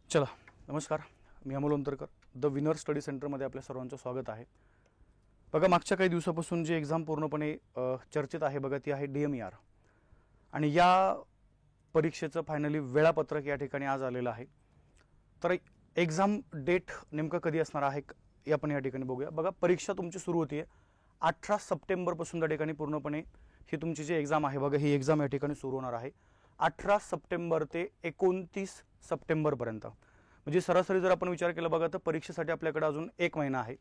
चला नमस्कार, मी Amol Antarkar the winner study सेंटरमध्ये आपल्या सर्वांचं स्वागत आहे. बघा, मागच्या काही दिवसापासून जी एक्झाम पूर्णपणे चर्चेत आहे बघा, ती आहे DMER. आणि या परीक्षेचं फायनली वेळापत्रक या ठिकाणी आज आलेलं आहे. तर एक्झाम डेट नेमकं कधी असणार आहे हे आपण या ठिकाणी बघूया. बघा, परीक्षा तुमची सुरू होती आहे 18 सप्टेंबरपासून त्या ठिकाणी पूर्णपणे ही तुमची जी एक्झाम आहे बघा, ही एक्झाम या ठिकाणी सुरू होणार आहे 18 सप्टेंबर ते 29 सप्टेंबरपर्यंत. म्हणजे सरासरी जर आपण विचार केला बघा, तर परीक्षेसाठी आपल्याकडे अजून 1 महिना आहे.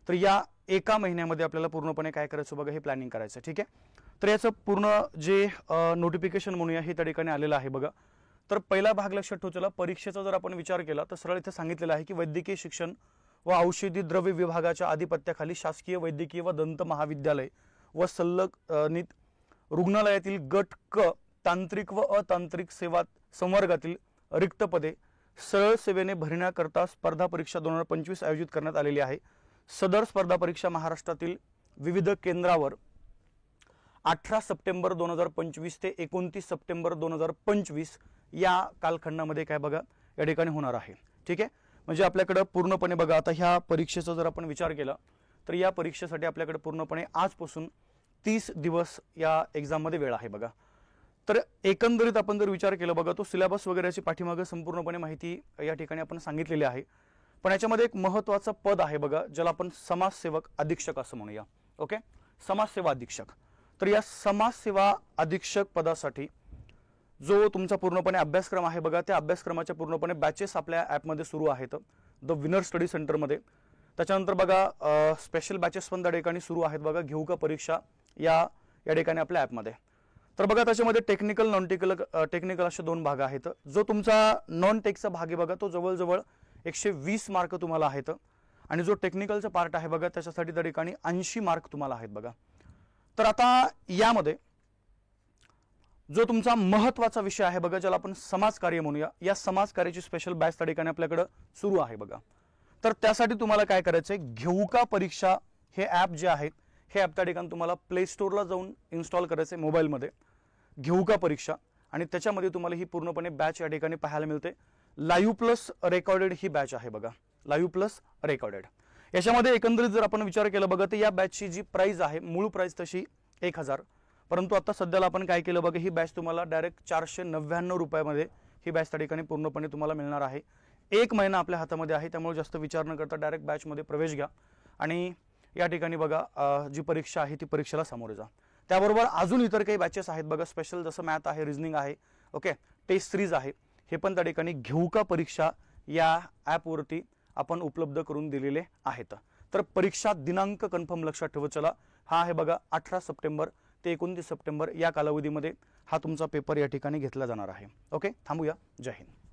तर या एका महिन्यामध्ये आपल्याला पूर्णपणे काय करायचं बघा, हे प्लॅनिंग करायचं. ठीक आहे. तर याचं पूर्ण जे नोटिफिकेशन म्हणूया हे त्या ठिकाणी आलेलं आहे बघा. तर पहिला भाग लक्षात ठेवू. चला, परीक्षेचा जर आपण विचार केला तर सरळ इथे सांगितलेलं आहे की वैद्यकीय शिक्षण व औषधी द्रव्य विभागाच्या आधिपत्याखाली शासकीय वैद्यकीय व दंत महाविद्यालय व संलग्नित रुग्णालयातील गट क तांत्रिक व अतांत्रिक सेवा संवर्गातील रिक्त पदे सरळ सेवेने भरण्याकरता स्पर्धा परीक्षा 2025 आयोजित करण्यात आलेली आहे. सदर स्पर्धा परीक्षा महाराष्ट्रातील विविध केंद्रावर 18 सप्टेंबर 2025 ते 29 सप्टेंबर 2025 या कालखंडामध्ये काय बघा या ठिकाणी होणार आहे. ठीक आहे. म्हणजे आपल्याकडे पूर्णपणे बघा, आता ह्या परीक्षेचा जर आपण विचार केला तर या परीक्षेसाठी आपल्याकडे पूर्णपणे आजपासून 30 दिवस या एक्झाममध्ये वेळ आहे बघा. तर एकंदरीत आपण जर विचार केला बघा, तो सिलेबस वगैरेची पाठीमागे संपूर्णपणे माहिती या ठिकाणी आपण सांगितलेली आहे. पण याच्यामध्ये एक महत्त्वाचं पद आहे बघा, ज्याला आपण समाजसेवक अधीक्षक असं म्हणूया. ओके, समाजसेवा अधीक्षक. तर या समाजसेवा अधीक्षक पदासाठी जो तुमचा पूर्णपणे अभ्यासक्रम आहे बघा, त्या अभ्यासक्रमाच्या पूर्णपणे बॅचेस आपल्या ॲपमध्ये सुरू आहेत द विनर स्टडी सेंटरमध्ये. त्याच्यानंतर बघा स्पेशल बॅचेस पण त्या ठिकाणी सुरू आहेत बघा, घेऊ का परीक्षा या ठिकाणी आपल्या ॲपमध्ये. तर बघा, त्याच्यामध्ये टेक्निकल नॉन टेक्निकल असे 2 भाग आहेत. जो तुमचा नॉन टेकचा भाग आहे बघा, तो जवळजवळ 120 मार्क तुम्हाला आहेत. आणि जो टेक्निकलचा पार्ट आहे बघा, त्याच्यासाठी त्या ठिकाणी 80 मार्क तुम्हाला आहेत बघा. तर आता यामध्ये जो तुमचा महत्त्वाचा विषय आहे बघा, ज्याला आपण समाजकार्य म्हणूया, या समाजकार्याची स्पेशल बॅच त्या ठिकाणी आपल्याकडे सुरू आहे बघा. तर त्यासाठी तुम्हाला काय करायचं आहे, घेऊ का परीक्षा हे ॲप जे आहे, हे ॲप त्या ठिकाणी तुम्हाला प्ले स्टोअरला जाऊन इन्स्टॉल करायचं आहे मोबाईलमध्ये, घेऊ का परीक्षा. आणि त्याच्यामध्ये तुम्हाला ही पूर्णपणे बॅच या ठिकाणी पाहायला मिळते. लाईव्ह प्लस रेकॉर्डेड ही बॅच आहे बघा, लाईव्ह प्लस रेकॉर्डेड. याच्यामध्ये एकंदरीत जर आपण विचार केला बघा, तर या बॅचची जी प्राइस आहे, मूळ प्राइस तशी 1000, परंतु आता सध्याला आपण काय केलं बघा, ही बॅच तुम्हाला डायरेक्ट 499 रुपयामध्ये ही बॅच त्या ठिकाणी पूर्णपणे तुम्हाला मिळणार आहे. 1 महिना आपल्या हातामध्ये आहे, त्यामुळे जास्त विचार न करता डायरेक्ट बॅचमध्ये प्रवेश घ्या आणि या ठिकाणी बघा जी परीक्षा आहे ती परीक्षेला सामोरे जा. त्याबरोबर अजून इतर काही बॅचेस आहेत बघा, स्पेशल जसं मॅथ आहे, रिझनिंग आहे, ओके, टेस्ट सिरीज आहे, हे पण त्या ठिकाणी घेऊ का परीक्षा या ॲपवरती आपण उपलब्ध करून दिलेले आहेत. तर परीक्षा दिनांक कन्फर्म लक्षात ठेवत चला, हा आहे बघा 18 सप्टेंबर ते 29 सप्टेंबर या कालावधीमध्ये हा तुमचा पेपर या ठिकाणी घेतला जाणार आहे. ओके, थांबूया. जय हिंद.